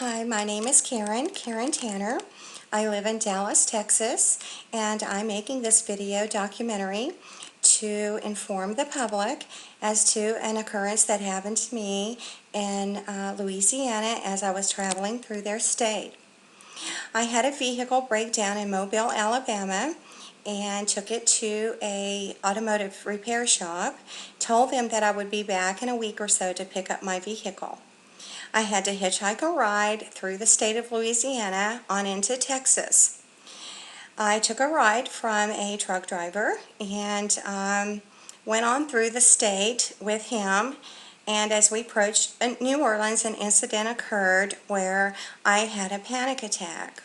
Hi, my name is Karen Tanner. I live in Dallas, Texas, and I'm making this video documentary to inform the public as to an occurrence that happened to me in Louisiana as I was traveling through their state. I had a vehicle break down in Mobile, Alabama, and took it to a automotive repair shop, told them that I would be back in a week or so to pick up my vehicle. I had to hitchhike a ride through the state of Louisiana on into Texas. I took a ride from a truck driver and went on through the state with him, and as we approached New Orleans, an incident occurred where I had a panic attack.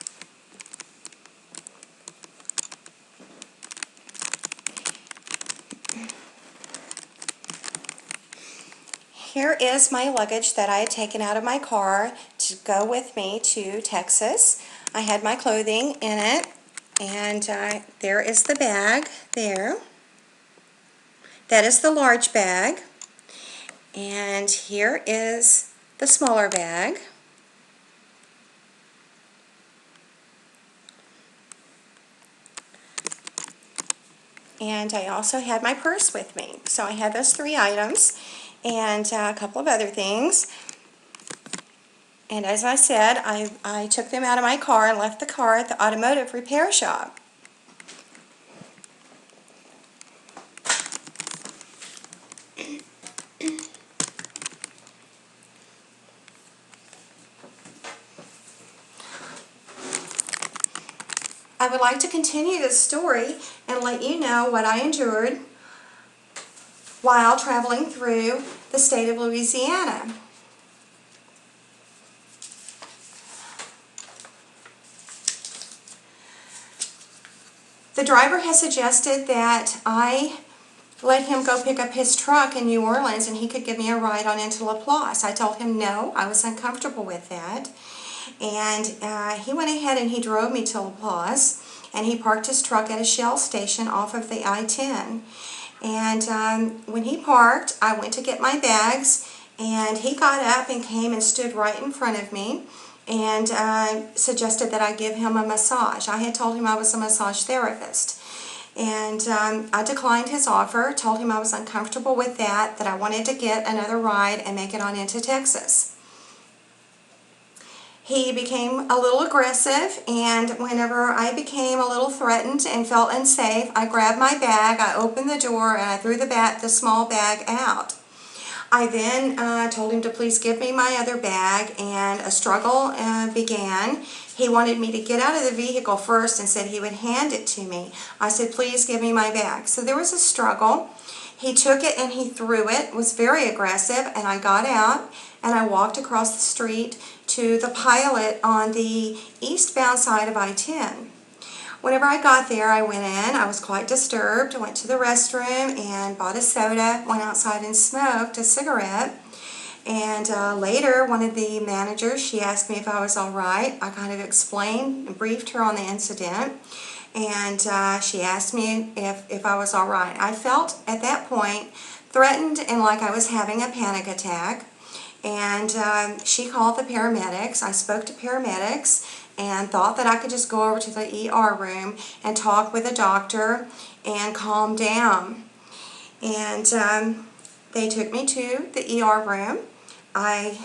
Here is my luggage that I had taken out of my car to go with me to Texas. I had my clothing in it, and there is the bag there. That is the large bag, and here is the smaller bag. And I also had my purse with me. So I had those three items and a couple of other things. And as I said, I took them out of my car and left the car at the automotive repair shop. I would like to continue this story and let you know what I endured while traveling through the state of Louisiana. The driver has suggested that I let him go pick up his truck in New Orleans and he could give me a ride on into LaPlace. I told him no, I was uncomfortable with that. And he went ahead and he drove me to LaPlace, and he parked his truck at a Shell station off of the I-10. And when he parked, I went to get my bags, and he got up and came and stood right in front of me and suggested that I give him a massage. I had told him I was a massage therapist. And I declined his offer, told him I was uncomfortable with that I wanted to get another ride and make it on into Texas. He became a little aggressive, and whenever I became a little threatened and felt unsafe, I grabbed my bag, I opened the door, and I threw the small bag out. I then told him to please give me my other bag, and a struggle began. He wanted me to get out of the vehicle first and said he would hand it to me. I said, please give me my bag. So there was a struggle. He took it and he threw it, was very aggressive, and I got out and I walked across the street to the Pilot on the eastbound side of I-10. Whenever I got there, I went in, I was quite disturbed, I went to the restroom and bought a soda, went outside and smoked a cigarette. And later, one of the managers, she asked me if I was all right. I kind of explained and briefed her on the incident. And she asked me if I was all right. I felt at that point threatened and like I was having a panic attack. And she called the paramedics. I spoke to paramedics and thought that I could just go over to the ER room and talk with a doctor and calm down. And they took me to the ER room. I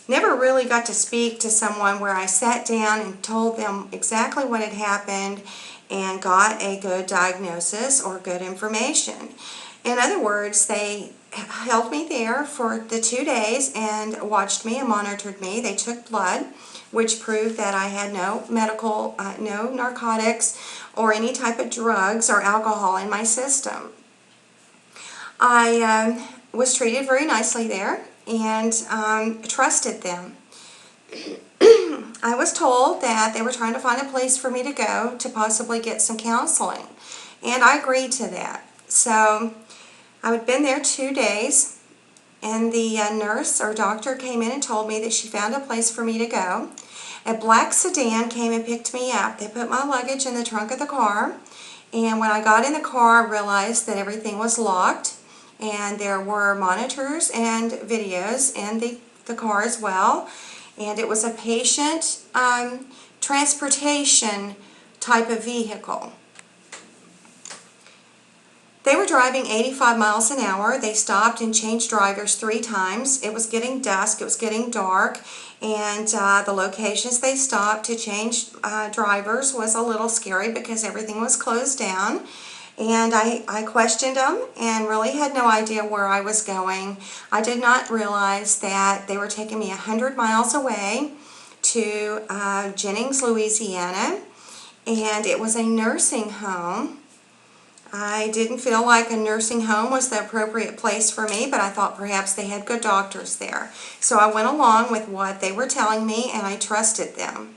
never really got to speak to someone where I sat down and told them exactly what had happened and got a good diagnosis or good information. In other words, they held me there for the 2 days and watched me and monitored me. They took blood, which proved that I had no no narcotics or any type of drugs or alcohol in my system. I was treated very nicely there and trusted them. I was told that they were trying to find a place for me to go to possibly get some counseling, and I agreed to that. So I had been there 2 days, and the nurse or doctor came in and told me that she found a place for me to go. A black sedan came and picked me up. They put my luggage in the trunk of the car, and when I got in the car, I realized that everything was locked, and there were monitors and videos in the car as well. and it was a patient transportation type of vehicle. They were driving 85 miles an hour. They stopped and changed drivers 3 times. It was getting dusk, it was getting dark, and the locations they stopped to change drivers was a little scary because everything was closed down. And I questioned them and really had no idea where I was going. I did not realize that they were taking me 100 miles away to Jennings, Louisiana, and it was a nursing home. I didn't feel like a nursing home was the appropriate place for me, but I thought perhaps they had good doctors there. So I went along with what they were telling me, and I trusted them.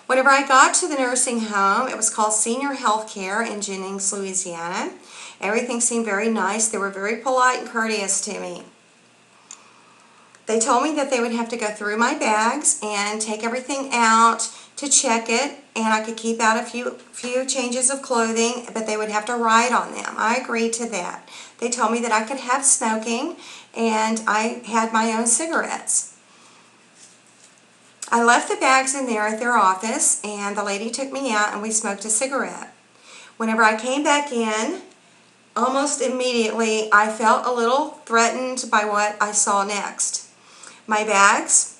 Whenever I got to the nursing home, it was called Senior Health Care in Jennings, Louisiana. Everything seemed very nice. They were very polite and courteous to me. They told me that they would have to go through my bags and take everything out to check it, and I could keep out a few changes of clothing, but they would have to write on them. I agreed to that. They told me that I could have smoking, and I had my own cigarettes. I left the bags in there at their office, and the lady took me out and we smoked a cigarette. Whenever I came back in, almost immediately I felt a little threatened by what I saw next. My bags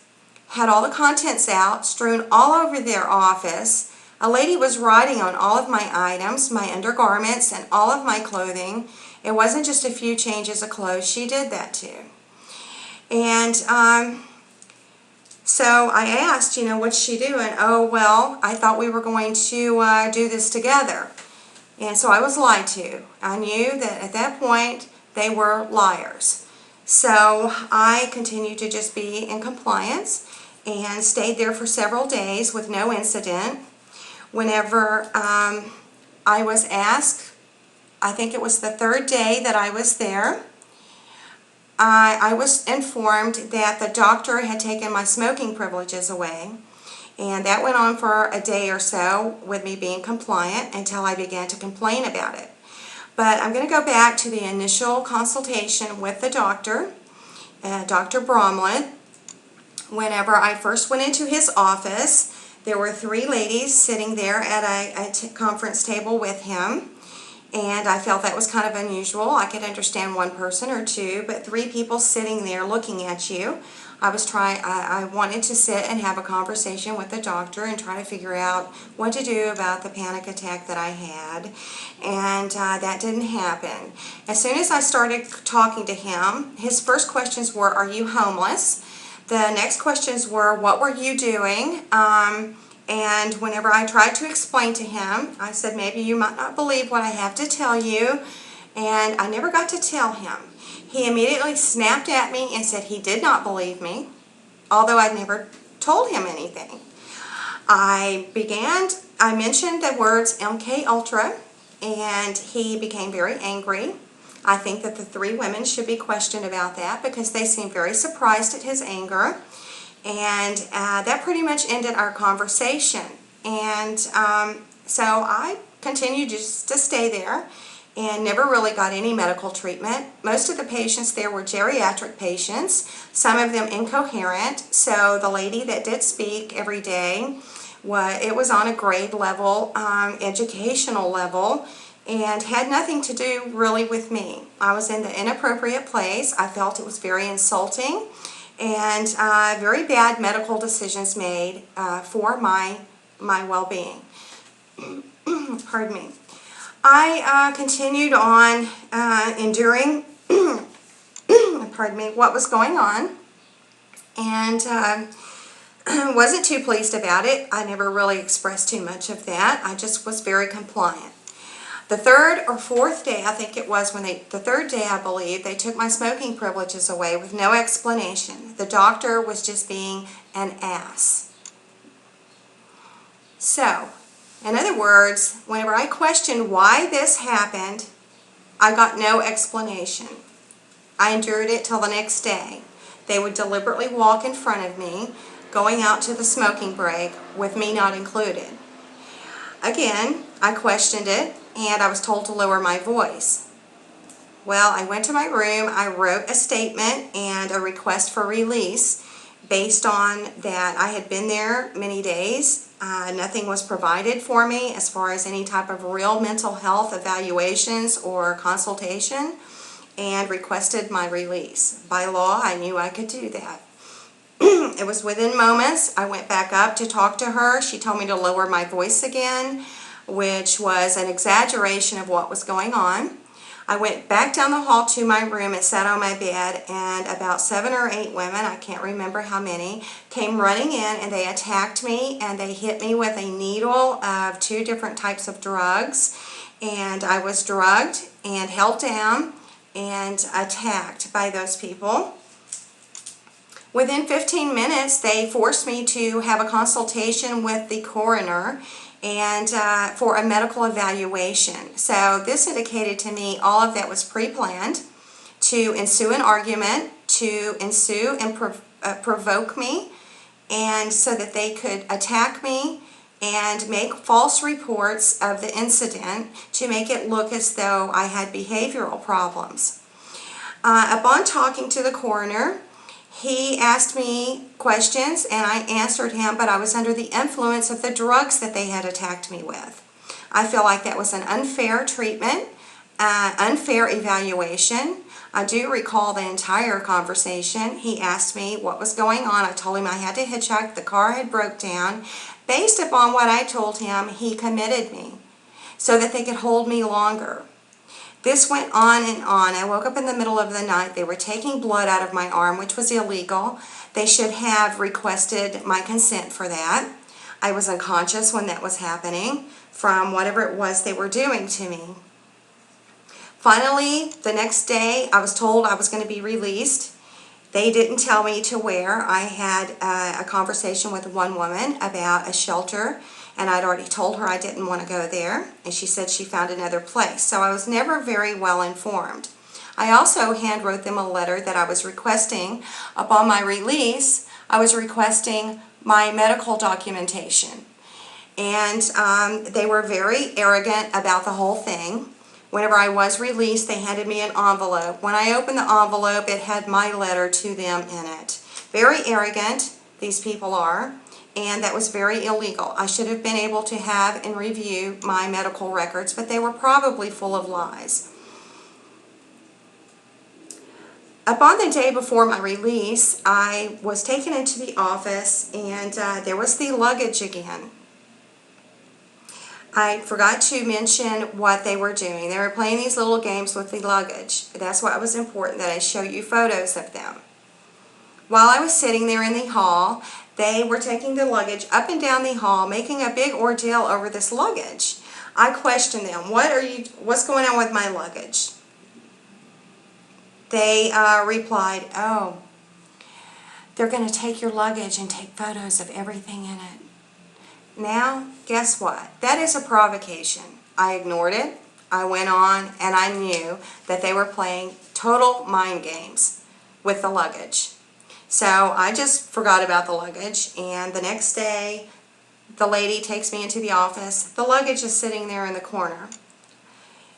had all the contents out, strewn all over their office. A lady was writing on all of my items, my undergarments, and all of my clothing. It wasn't just a few changes of clothes. She did that too. And so I asked, what's she doing? Oh, well, I thought we were going to do this together. And so I was lied to. I knew that at that point they were liars. So I continued to just be in compliance and stayed there for several days with no incident. Whenever I was asked, I think it was the 3rd day that I was there, I was informed that the doctor had taken my smoking privileges away, and that went on for a day or so with me being compliant until I began to complain about it. But I'm going to go back to the initial consultation with the doctor, Dr. Bromlett. Whenever I first went into his office, there were 3 ladies sitting there at a conference table with him, and I felt that was kind of unusual. I could understand 1 person or 2, but 3 people sitting there looking at you. I wanted to sit and have a conversation with the doctor and try to figure out what to do about the panic attack that I had, and that didn't happen. As soon as I started talking to him, his first questions were, "Are you homeless?" The next questions were, "What were you doing?" And whenever I tried to explain to him, I said, "Maybe you might not believe what I have to tell you," and I never got to tell him. He immediately snapped at me and said he did not believe me, although I'd never told him anything. I mentioned the words MK Ultra, and he became very angry. I think that the 3 women should be questioned about that because they seemed very surprised at his anger. And that pretty much ended our conversation. And so I continued just to stay there and never really got any medical treatment. Most of the patients there were geriatric patients, some of them incoherent. So the lady that did speak every day, it was on a grade level, educational level, and had nothing to do really with me. I was in the inappropriate place. I felt it was very insulting, and very bad medical decisions made for my well-being. Pardon me. I continued on enduring pardon me, what was going on, and wasn't too pleased about it. I never really expressed too much of that. I just was very compliant. The 3rd or 4th day, I think it was, the 3rd day, I believe, they took my smoking privileges away with no explanation. The doctor was just being an ass. So, in other words, whenever I questioned why this happened, I got no explanation. I endured it till the next day. They would deliberately walk in front of me, going out to the smoking break, with me not included. Again, I questioned it, and I was told to lower my voice. Well, I went to my room, I wrote a statement and a request for release based on that I had been there many days. Nothing was provided for me as far as any type of real mental health evaluations or consultation, and requested my release. By law, I knew I could do that. It was within moments. I went back up to talk to her. She told me to lower my voice again, which was an exaggeration of what was going on. I went back down the hall to my room and sat on my bed, and about 7 or 8 women, I can't remember how many, came running in, and they attacked me, and they hit me with a needle of 2 different types of drugs, and I was drugged and held down and attacked by those people. Within 15 minutes, they forced me to have a consultation with the coroner and for a medical evaluation. So this indicated to me all of that was pre-planned to ensue an argument, to ensue and provoke me, and so that they could attack me and make false reports of the incident to make it look as though I had behavioral problems. Upon talking to the coroner, he asked me questions and I answered him, but I was under the influence of the drugs that they had attacked me with. I feel like that was an unfair treatment, unfair evaluation. I do recall the entire conversation. He asked me what was going on. I told him I had to hitchhike. The car had broke down. Based upon what I told him, he committed me so that they could hold me longer. This went on and on. I woke up in the middle of the night. They were taking blood out of my arm, which was illegal. They should have requested my consent for that. I was unconscious when that was happening from whatever it was they were doing to me. Finally, the next day, I was told I was going to be released. They didn't tell me to where. I had a conversation with one woman about a shelter, and I'd already told her I didn't want to go there, and she said she found another place. So I was never very well informed. I also handwrote them a letter that I was requesting, upon my release, I was requesting my medical documentation. And they were very arrogant about the whole thing. Whenever I was released, they handed me an envelope. When I opened the envelope, it had my letter to them in it. Very arrogant, these people are. And that was very illegal. I should have been able to have and review my medical records, but they were probably full of lies. Upon the day before my release, I was taken into the office, and there was the luggage again. I forgot to mention what they were doing. They were playing these little games with the luggage. That's why it was important that I show you photos of them. While I was sitting there in the hall, they were taking the luggage up and down the hall, making a big ordeal over this luggage. I questioned them, what's going on with my luggage? They replied, oh, they're going to take your luggage and take photos of everything in it. Now, guess what? That is a provocation. I ignored it. I went on, and I knew that they were playing total mind games with the luggage. So I just forgot about the luggage, and the next day, the lady takes me into the office. The luggage is sitting there in the corner.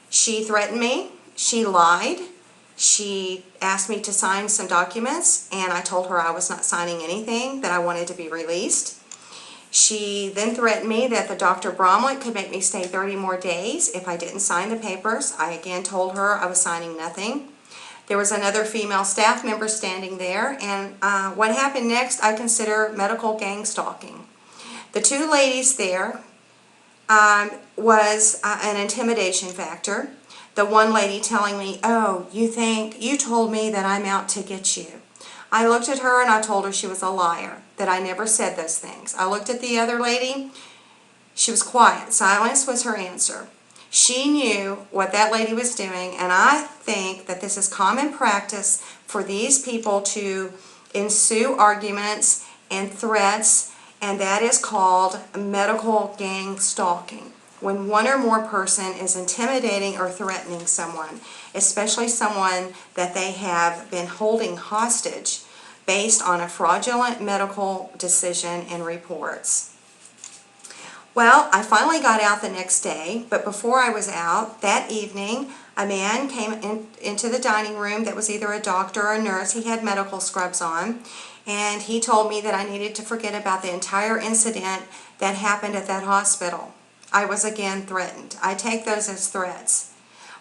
She threatened me. She lied. She asked me to sign some documents, and I told her I was not signing anything, that I wanted to be released. She then threatened me that the Dr. Bromlett could make me stay 30 more days if I didn't sign the papers. I again told her I was signing nothing. There was another female staff member standing there, and what happened next I consider medical gang stalking. The 2 ladies there was an intimidation factor. The one lady telling me, oh, you told me that I'm out to get you. I looked at her and I told her she was a liar, that I never said those things. I looked at the other lady. She was quiet. Silence was her answer. She knew what that lady was doing, and I think that this is common practice for these people to ensue arguments and threats, and that is called medical gang stalking. When one or more person is intimidating or threatening someone, especially someone that they have been holding hostage based on a fraudulent medical decision and reports. Well, I finally got out the next day, but before I was out, that evening, a man came into the dining room that was either a doctor or a nurse. He had medical scrubs on, and he told me that I needed to forget about the entire incident that happened at that hospital. I was again threatened. I take those as threats.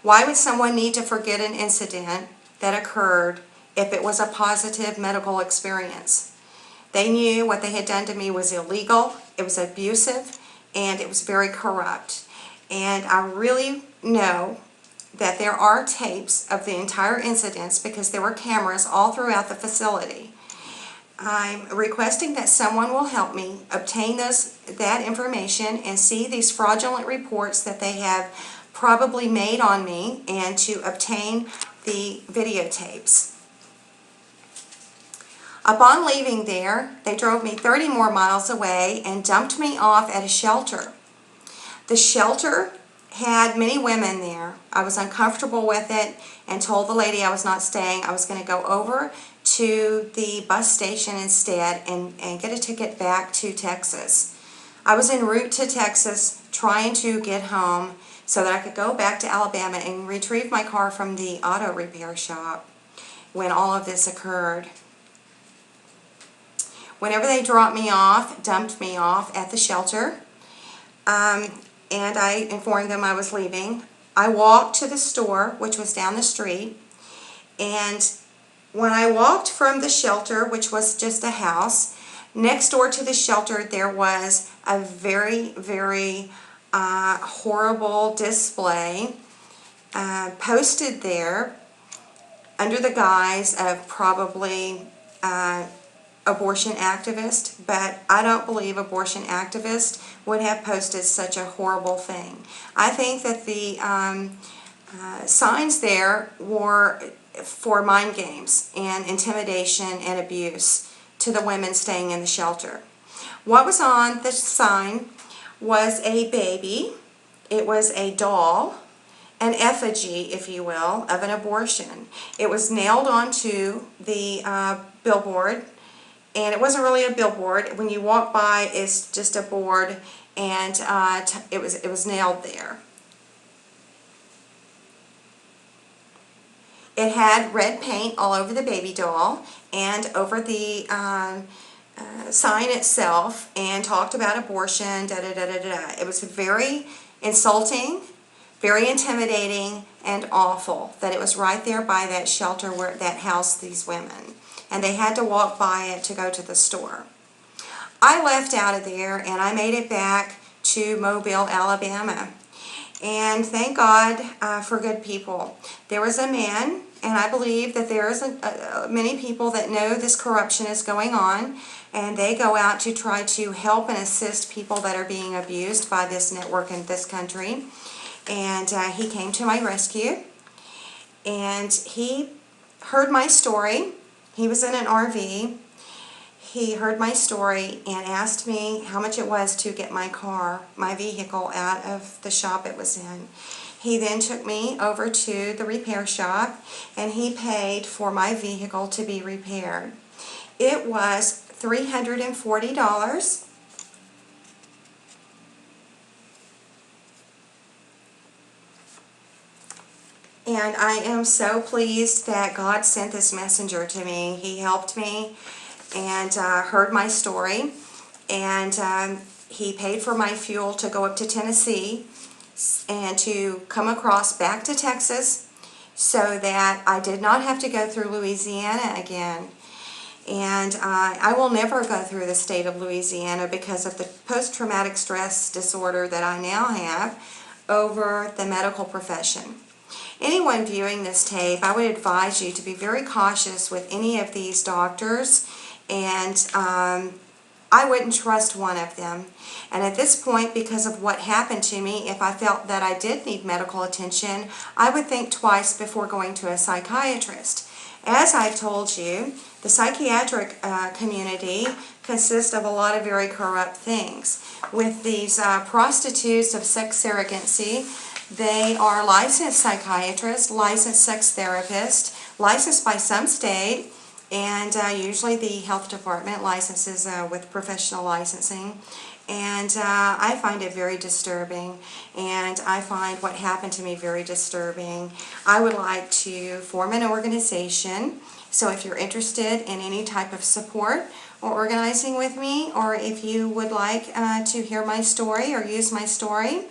Why would someone need to forget an incident that occurred if it was a positive medical experience? They knew what they had done to me was illegal, it was abusive, and it was very corrupt. And I really know that there are tapes of the entire incidents because there were cameras all throughout the facility. I'm requesting that someone will help me obtain that information and see these fraudulent reports that they have probably made on me, and to obtain the videotapes. Upon leaving there, they drove me 30 more miles away and dumped me off at a shelter. The shelter had many women there. I was uncomfortable with it and told the lady I was not staying. I was going to go over to the bus station instead and get a ticket back to Texas. I was en route to Texas trying to get home so that I could go back to Alabama and retrieve my car from the auto repair shop when all of this occurred. Whenever they dropped me off, dumped me off at the shelter, and I informed them I was leaving, I walked to the store, which was down the street, and when I walked from the shelter, which was just a house, next door to the shelter there was a very, very horrible display posted there under the guise of probably abortion activist, but I don't believe abortion activists would have posted such a horrible thing. I think that the signs there were for mind games and intimidation and abuse to the women staying in the shelter. What was on the sign was a baby. It was a doll, an effigy, if you will, of an abortion. It was nailed onto the billboard, and it wasn't really a billboard. When you walk by, it's just a board, and it was nailed there. It had red paint all over the baby doll and over the sign itself, and talked about abortion, da-da-da-da-da. It was very insulting, very intimidating, and awful that it was right there by that shelter that housed these women, and they had to walk by it to go to the store. I left out of there and I made it back to Mobile, Alabama, and thank God for good people. There was a man, and I believe that there is many people that know this corruption is going on, and they go out to try to help and assist people that are being abused by this network in this country. And he came to my rescue, and he heard my story. He was in an RV. He heard my story and asked me how much it was to get my car, my vehicle, out of the shop it was in. He then took me over to the repair shop, and he paid for my vehicle to be repaired. It was $340. And I am so pleased that God sent this messenger to me. He helped me and heard my story, and he paid for my fuel to go up to Tennessee and to come across back to Texas so that I did not have to go through Louisiana again. And I will never go through the state of Louisiana because of the post-traumatic stress disorder that I now have over the medical profession. Anyone viewing this tape, I would advise you to be very cautious with any of these doctors, and I wouldn't trust one of them. And at this point, because of what happened to me, if I felt that I did need medical attention, I would think twice before going to a psychiatrist. As I've told you, the psychiatric community consists of a lot of very corrupt things. With these prostitutes of sex surrogacy, they are licensed psychiatrists, licensed sex therapists, licensed by some state, and usually the health department licenses with professional licensing. And I find it very disturbing, and I find what happened to me very disturbing. I would like to form an organization So if you're interested in any type of support or organizing with me, or if you would like to hear my story or use my story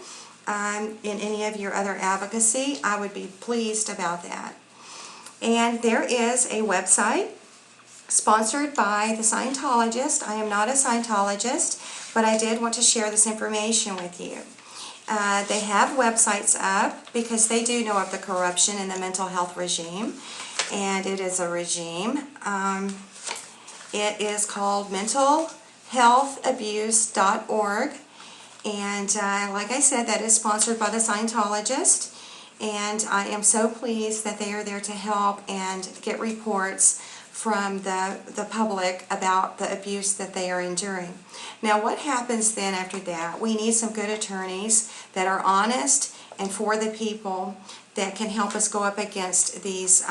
in any of your other advocacy, I would be pleased about that. And there is a website sponsored by the Scientologist. I am not a Scientologist, but I did want to share this information with you. They have websites up because they do know of the corruption in the mental health regime, and it is a regime. It is called mentalhealthabuse.org, and like I said, that is sponsored by the Scientologist, and I am so pleased that they are there to help and get reports from the public about the abuse that they are enduring. Now, what happens then after that? We need some good attorneys that are honest and for the people, that can help us go up against these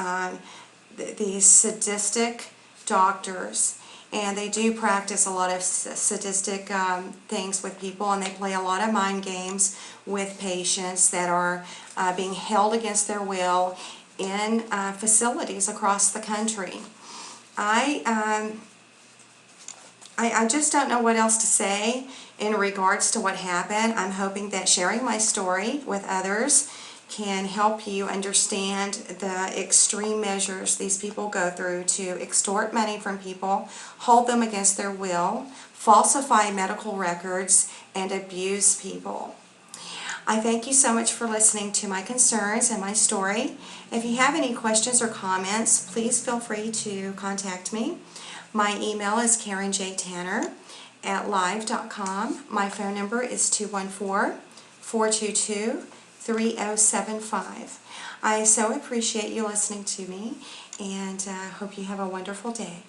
sadistic doctors. And they do practice a lot of sadistic things with people, and they play a lot of mind games with patients that are being held against their will in facilities across the country. I just don't know what else to say in regards to what happened. I'm hoping that sharing my story with others can help you understand the extreme measures these people go through to extort money from people, hold them against their will, falsify medical records, and abuse people. I thank you so much for listening to my concerns and my story. If you have any questions or comments, please feel free to contact me. My email is KarenJTanner@live.com. My phone number is 214-422-3075. I so appreciate you listening to me, and hope you have a wonderful day.